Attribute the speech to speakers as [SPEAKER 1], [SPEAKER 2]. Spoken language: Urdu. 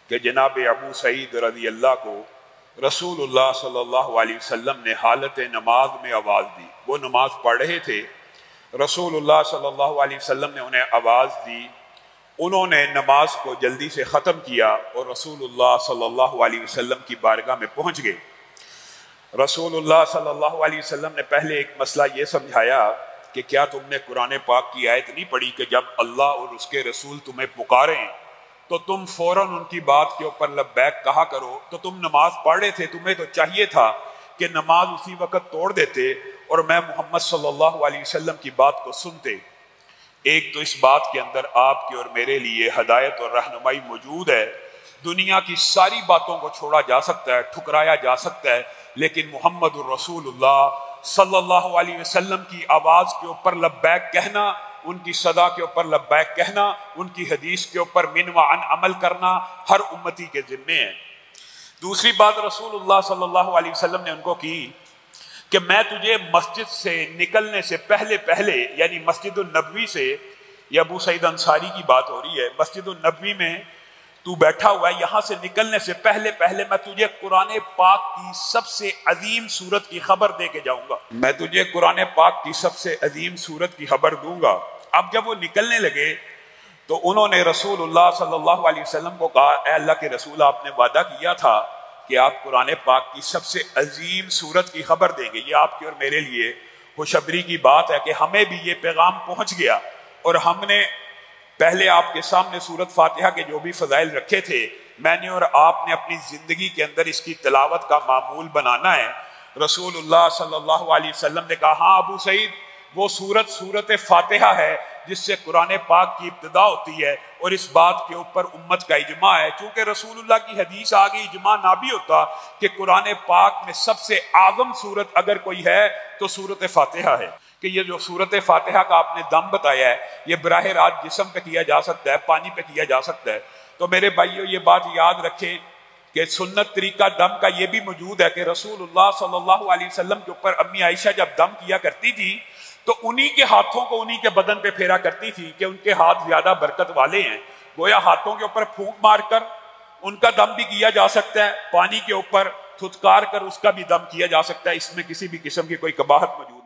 [SPEAKER 1] کہ جناب ابو سعید رضی اللہ کو رسول اللہ صلی اللہ علیہ وسلم نے حالت نماز میں آواز دی. وہ نماز پڑھ رہے تھے، رسول اللہ صلی اللہ علیہ وسلم نے انہیں آواز دی، انہوں نے نماز کو جلدی سے ختم کیا اور رسول اللہ صلی اللہ علیہ وسلم کی بارگاہ میں پہنچ گئے. رسول اللہ صلی اللہ علیہ وسلم نے پہلے ایک مسئلہ یہ سمجھایا کہ کیا تم نے قرآن پاک کی آیت نہیں پڑھی کہ جب اللہ اور اس کے رسول تمہیں پکاریں تو تم فوراً ان کی بات کے اوپر لبیک کہا کرو؟ تو تم نماز پڑھ رہے تھے، تمہیں تو چاہیے تھا کہ نماز اسی وقت توڑ دیتے اور میں محمد صلی اللہ علیہ وسلم کی بات کو سنتے. ایک تو اس بات کے اندر آپ کے اور میرے لیے ہدایت اور رہنمائی موجود ہے. دنیا کی ساری باتوں کو چھوڑا جا سکتا ہے، ٹھکرایا جا سکتا ہے، لیکن محمد الرسول اللہ صلی اللہ علیہ وسلم کی آواز کے اوپر لبیک کہنا، ان کی صدا کے اوپر لبیک کہنا، ان کی حدیث کے اوپر من و عن عمل کرنا ہر امتی کے ذمے ہے. دوسری بات رسول اللہ صلی اللہ علیہ وسلم نے ان کو کی کہ میں تجھے مسجد سے نکلنے سے پہلے یعنی مسجد النبوی سے، یہ ابو سعید انصاری کی بات ہو رہی ہے، مسجد النبوی میں تو بیٹھا ہوا ہے، یہاں سے نکلنے سے پہلے میں تجھے قرآن پاک کی سب سے عظیم سورت کی خبر دے کے جاؤں گا. میں تجھے قرآن پاک کی سب سے عظیم سورت کی خبر دوں گا. اب جب وہ نکلنے لگے تو انہوں نے رسول اللہ صلی اللہ علیہ وسلم کو کہا، اے اللہ کے رسول، آپ نے وعدہ کیا تھا کہ آپ قرآن پاک کی سب سے عظیم سورت کی خبر دیں گے. یہ آپ کے اور میرے لیے خوشخبری کی بات ہے کہ ہمیں بھی یہ پیغام پہنچ گیا اور ہم نے پہلے آپ کے سامنے سورت فاتحہ کے جو بھی فضائل رکھے تھے، میں نے اور آپ نے اپنی زندگی کے اندر اس کی تلاوت کا معمول بنانا ہے. رسول اللہ صلی اللہ علیہ وسلم نے کہا، ہاں ابو سعید، وہ سورت فاتحہ ہے جس سے قرآن پاک کی ابتدا ہوتی ہے، اور اس بات کے اوپر امت کا اجماع ہے. چونکہ رسول اللہ کی حدیث آگے اجماع نہ بھی ہوتا کہ قرآن پاک میں سب سے اعظم سورت اگر کوئی ہے تو سورت فاتحہ ہے. کہ یہ جو سورت فاتحہ کا آپ نے دم بتایا ہے، یہ براہ راست جسم پہ کیا جا سکتا ہے، پانی پہ کیا جا سکتا ہے. تو میرے بھائیو، یہ بات یاد رکھیں کہ سنت طریقہ دم کا یہ بھی موجود ہے کہ رسول اللہ صلی اللہ علیہ وسلم کے اوپر امی عائشہ جب دم کیا کرتی تھی تو انہی کے ہاتھوں کو انہی کے بدن پہ پھیرا کرتی تھی کہ ان کے ہاتھ زیادہ برکت والے ہیں. گویا ہاتھوں کے اوپر پھونک مار کر ان کا دم بھی کیا جا سکتا ہے، پانی کے اوپر تھتکار کر اس کا بھی دم کیا جا سکتا ہے. اس میں کسی بھی قسم کی کوئی قباحت موجود